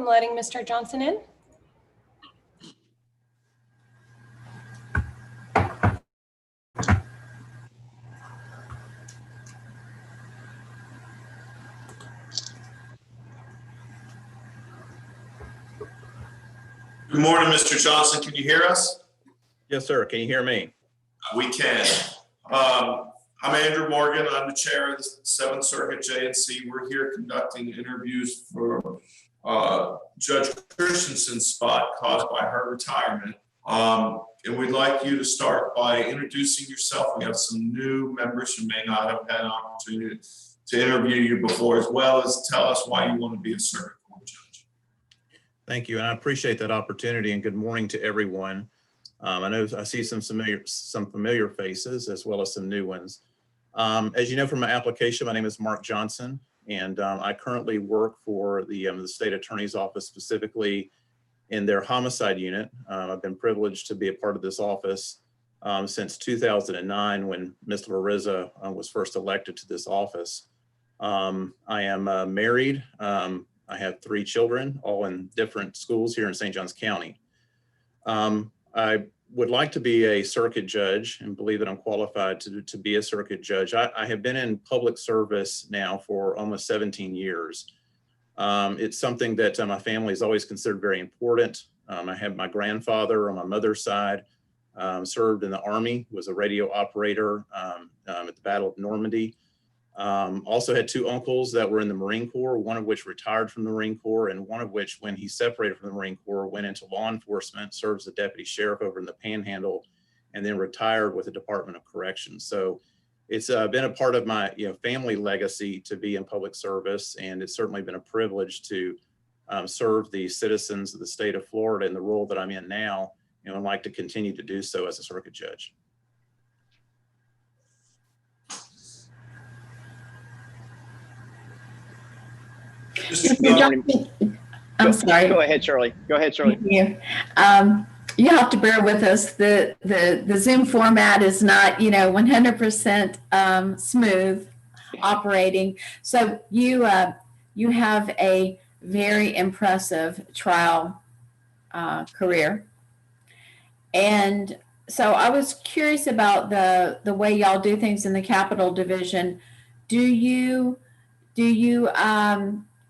I'm letting Mr. Johnson in. Good morning, Mr. Johnson. Can you hear us? Yes, sir. Can you hear me? We can. I'm Andrew Morgan. I'm the chair of the 7th Circuit JNC. We're here conducting interviews for Judge Christensen's spot caused by her retirement. And we'd like you to start by introducing yourself. We have some new members who may not have had an opportunity to interview you before, as well as tell us why you want to be a circuit court judge. Thank you, and I appreciate that opportunity, and good morning to everyone. I know I see some familiar faces as well as some new ones. As you know from my application, my name is Mark Johnson, and I currently work for the state attorney's office, specifically in their homicide unit. I've been privileged to be a part of this office since 2009 when Ms. Larissa was first elected to this office. I am married. I have 3 children, all in different schools here in St. Johns County. I would like to be a circuit judge and believe that I'm qualified to be a circuit judge. I have been in public service now for almost 17 years. It's something that my family has always considered very important. I have my grandfather on my mother's side, served in the Army, was a radio operator at the Battle of Normandy. Also had 2 uncles that were in the Marine Corps, one of which retired from the Marine Corps, and one of which, when he separated from the Marine Corps, went into law enforcement, serves as a deputy sheriff over in the Panhandle, and then retired with the Department of Corrections. So it's been a part of my family legacy to be in public service, and it's certainly been a privilege to serve the citizens of the state of Florida in the role that I'm in now, and I'd like to continue to do so as a circuit judge. I'm sorry. Go ahead, Shirley. Go ahead, Shirley. Thank you. You have to bear with us. The Zoom format is not 100% smooth operating. So you have a very impressive trial career, and so I was curious about the way y'all do things in the Capital Division. Do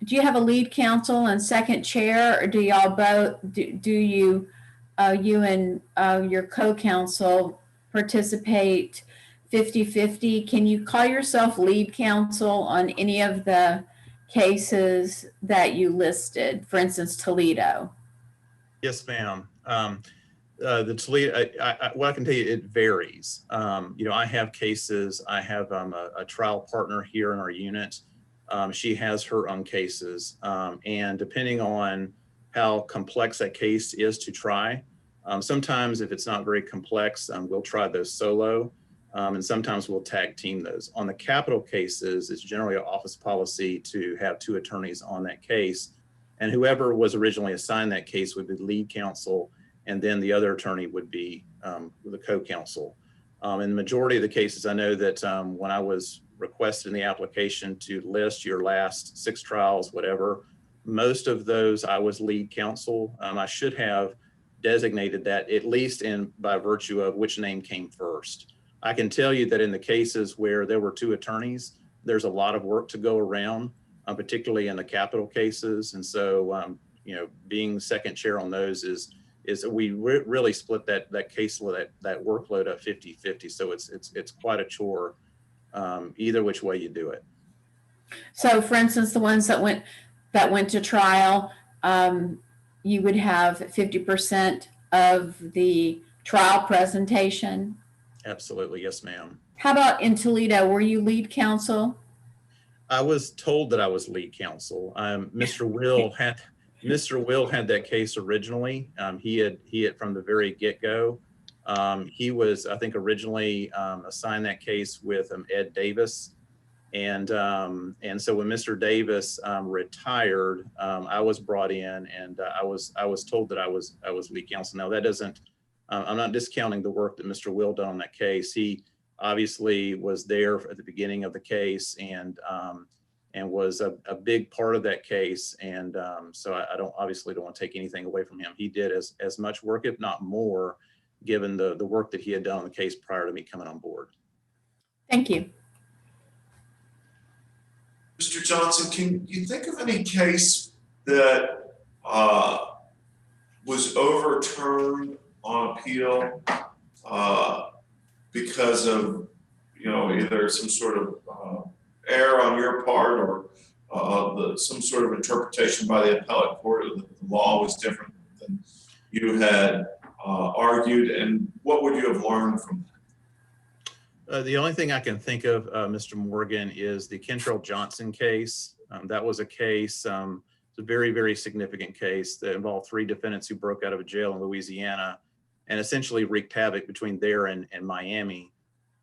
you have a lead counsel and second chair, or do y'all both, do you and your co-counsel participate 50-50? Can you call yourself lead counsel on any of the cases that you listed, for instance, Toledo? Yes, ma'am. The Toledo, what I can tell you, it varies. I have cases, I have a trial partner here in our unit. She has her own cases, and depending on how complex that case is to try, sometimes if it's not very complex, we'll try those solo, and sometimes we'll tag team those. On the capital cases, it's generally an office policy to have 2 attorneys on that case, and whoever was originally assigned that case would be lead counsel, and then the other attorney would be the co-counsel. In the majority of the cases, I know that when I was requested in the application to list your last 6 trials, whatever, most of those I was lead counsel. I should have designated that, at least by virtue of which name came first. I can tell you that in the cases where there were 2 attorneys, there's a lot of work to go around, particularly in the capital cases. And so, being second chair on those is we really split that caseload, that workload at 50-50. So it's quite a chore, either which way you do it. So, for instance, the ones that went to trial, you would have 50% of the trial presentation. Absolutely, yes, ma'am. How about in Toledo? Were you lead counsel? I was told that I was lead counsel. Mr. Will had that case originally. He had from the very get-go. He was, I think, originally assigned that case with Ed Davis, and so when Mr. Davis retired, I was brought in, and I was told that I was lead counsel. Now that doesn't, I'm not discounting the work that Mr. Will done on that case. He obviously was there at the beginning of the case, and and was a big part of that case. And so I obviously don't want to take anything away from him. He did as much work, if not more, given the work that he had done on the case prior to me coming on board. Thank you. Mr. Johnson, can you think of any case that was overturned on appeal because of, either some sort of error on your part or some sort of interpretation by the appellate court that the law was different than you had argued, and what would you have learned from that? The only thing I can think of, Mr. Morgan, is the Kentrell Johnson case. That was a case, it's a very, very significant case that involved 3 defendants who broke out of a jail in Louisiana and essentially wreaked havoc between there and Miami.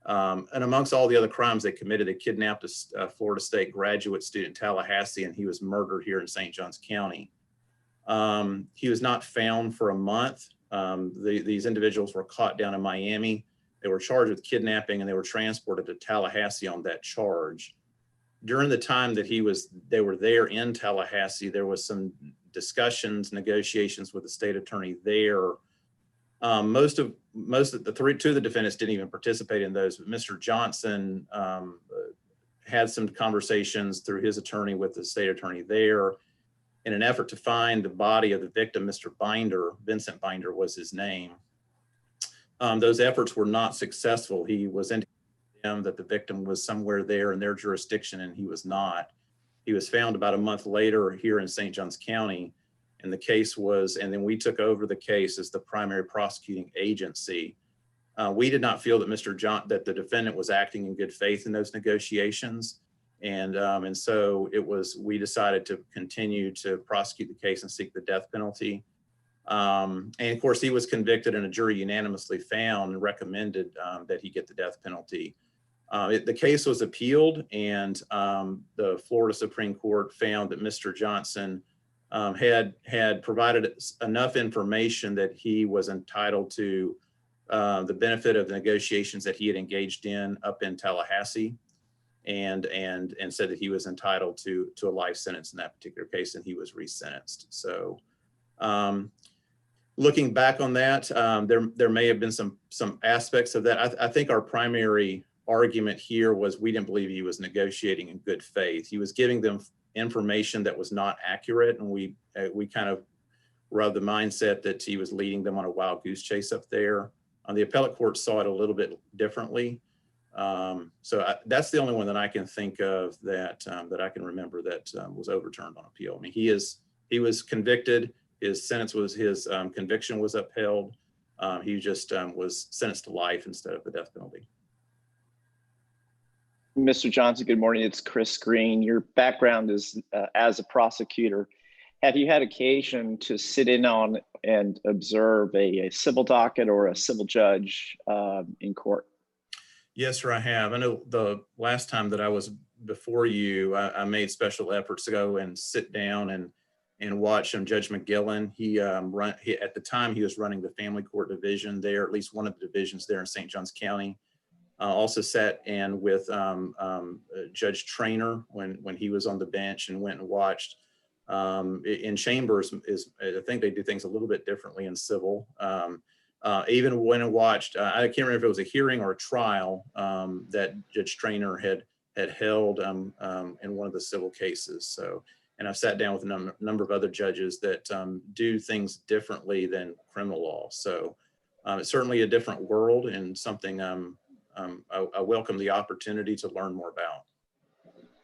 And amongst all the other crimes they committed, they kidnapped a Florida State graduate student in Tallahassee, and he was murdered here in St. Johns County. He was not found for a month. These individuals were caught down in Miami. They were charged with kidnapping, and they were transported to Tallahassee on that charge. During the time that they were there in Tallahassee, there was some discussions, negotiations with the state attorney there. Most of the 2 of the defendants didn't even participate in those, but Mr. Johnson had some conversations through his attorney with the state attorney there in an effort to find the body of the victim, Mr. Binder. Vincent Binder was his name. Those efforts were not successful. He was indicating to them that the victim was somewhere there in their jurisdiction, and he was not. He was found about a month later here in St. Johns County, and the case was, and then we took over the case as the primary prosecuting agency. We did not feel that that the defendant was acting in good faith in those negotiations. And so we decided to continue to prosecute the case and seek the death penalty. And of course, he was convicted, and a jury unanimously found and recommended that he get the death penalty. The case was appealed, and the Florida Supreme Court found that Mr. Johnson had provided enough information that he was entitled to the benefit of the negotiations that he had engaged in up in Tallahassee, and said that he was entitled to a life sentence in that particular case, and he was resentenced. So looking back on that, there may have been some aspects of that. I think our primary argument here was we didn't believe he was negotiating in good faith. He was giving them information that was not accurate, and we kind of were of the mindset that he was leading them on a wild goose chase up there. The appellate court saw it a little bit differently. So that's the only one that I can think of that I can remember that was overturned on appeal. I mean, he was convicted. His conviction was upheld. He just was sentenced to life instead of the death penalty. Mr. Johnson, good morning. It's Chris Green. Your background is as a prosecutor. Have you had occasion to sit in on and observe a civil docket or a civil judge in court? Yes, sir, I have. I know the last time that I was before you, I made special efforts to go and sit down and watch Judge McGillen. He at the time he was running the family court division there, at least one of the divisions there in St. Johns County. Also sat in with Judge Traynor when he was on the bench, and went and watched. In chambers I think they do things a little bit differently in civil. Even went and watched, I can't remember if it was a hearing or a trial that Judge Traynor had held in one of the civil cases. So, and I've sat down with a number of other judges that do things differently than criminal law. So it's certainly a different world, and something I welcome the opportunity to learn more about.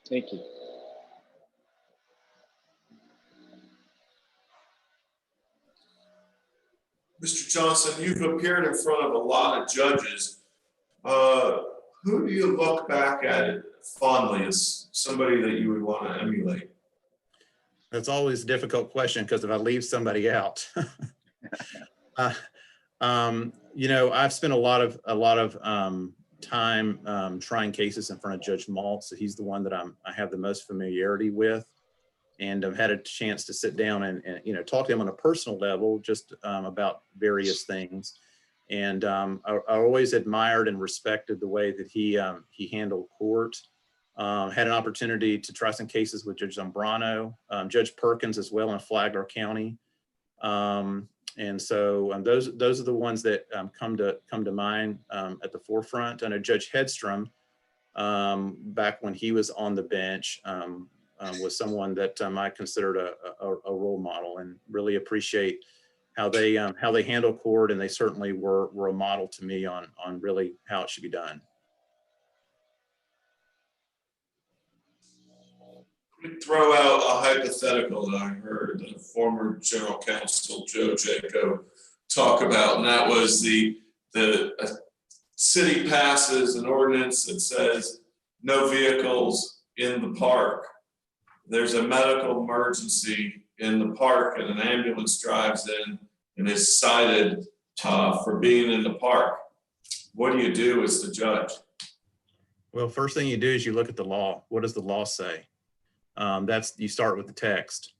Thank you. Mr. Johnson, you've appeared in front of a lot of judges. Who do you look back at fondly as somebody that you would want to emulate? That's always a difficult question, because if I leave somebody out, I've spent a lot of time trying cases in front of Judge Malt. So he's the one that I have the most familiarity with. And I've had a chance to sit down and talk to him on a personal level, just about various things. And I always admired and respected the way that he handled court. Had an opportunity to try some cases with Judge Zambrano, Judge Perkins as well in Flagler County. And so those are the ones that come to mind at the forefront. I know Judge Hedstrom, back when he was on the bench, was someone that I considered a role model, and really appreciate how they handle court, and they certainly were a model to me on really how it should be done. Let me throw out a hypothetical that I heard the former General Counsel Joe Jaco talk about, and that was the city passes an ordinance that says no vehicles in the park. There's a medical emergency in the park, and an ambulance drives in and is cited for being in the park. What do you do as the judge? Well, first thing you do is you look at the law. What does the law say? You start with the text.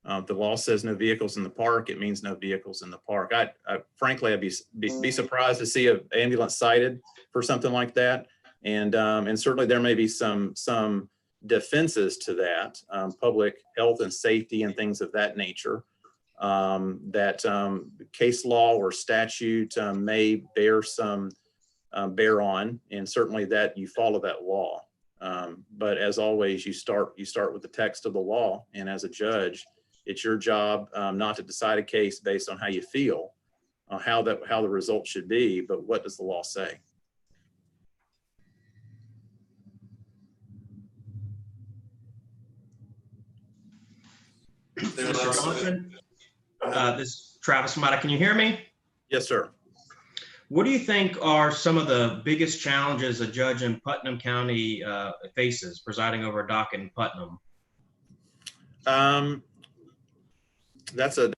If the law says no vehicles in the park, it means no vehicles in the park. Frankly, I'd be surprised to see an ambulance cited for something like that. And certainly there may be some defenses to that, public health and safety and things of that nature, that case law or statute may bear on, and certainly that you follow that law. But as always, you start with the text of the law, and as a judge, it's your job not to decide a case based on how you feel, how the result should be, but what does the law say? Mr. Johnson, this is Travis Mata. Can you hear me? Yes, sir. What do you think are some of the biggest challenges a judge in Putnam County faces presiding over a docket in Putnam? That's a very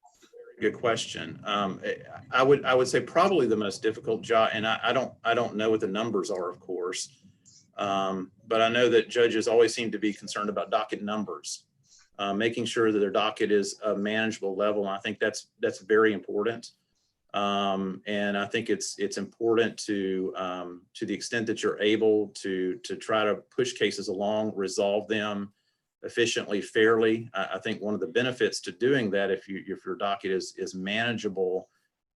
good question. I would say probably the most difficult job, and I don't know what the numbers are, of course, but I know that judges always seem to be concerned about docket numbers, making sure that their docket is a manageable level. And I think that's very important. And I think it's important to the extent that you're able to try to push cases along, resolve them efficiently, fairly. I think one of the benefits to doing that, if your docket is manageable,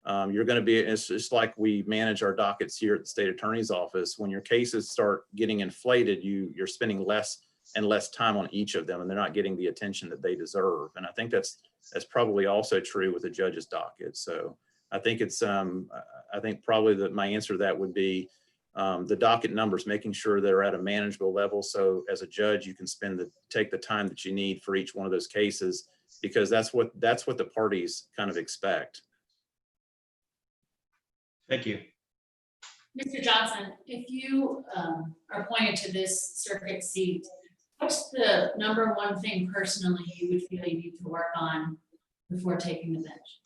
you're going to be, it's just like we manage our dockets here at the state attorney's office. When your cases start getting inflated, you're spending less and less time on each of them, and they're not getting the attention that they deserve. And I think that's probably also true with a judge's docket. So I think I think probably that my answer to that would be the docket numbers, making sure they're at a manageable level. So as a judge, you can take the time that you need for each one of those cases, because that's what the parties kind of expect. Thank you. Mr. Johnson, if you are appointed to this circuit seat, what's the number one thing personally you would feel you need to work on before taking the bench?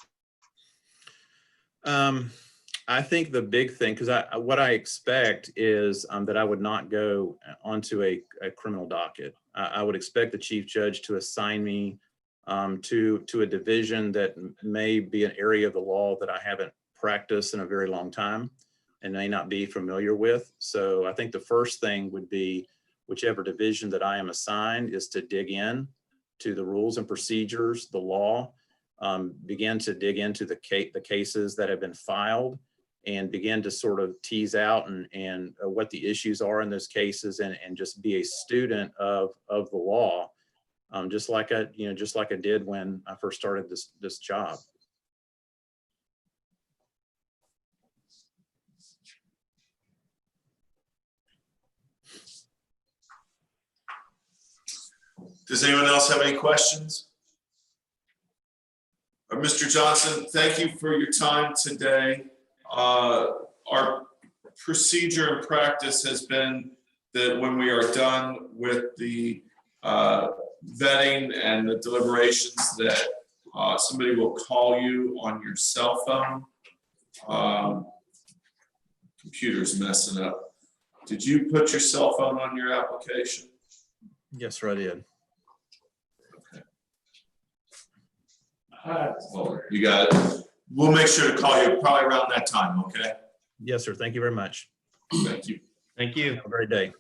I think the big thing, because what I expect is that I would not go onto a criminal docket. I would expect the chief judge to assign me to a division that may be an area of the law that I haven't practiced in a very long time and may not be familiar with. So I think the first thing would be, whichever division that I am assigned, is to dig in to the rules and procedures, the law, begin to dig into the cases that have been filed, and begin to sort of tease out and what the issues are in those cases, and just be a student of the law, just like I did when I first started this job. Does anyone else have any questions? Mr. Johnson, thank you for your time today. Our procedure and practice has been that when we are done with the vetting and the deliberations, that somebody will call you on your cell phone. Computer's messing up. Did you put your cell phone on your application? Yes, sir, I did. Well, you got it. We'll make sure to call you probably around that time, okay? Yes, sir. Thank you very much. Thank you. Thank you. Have a great day.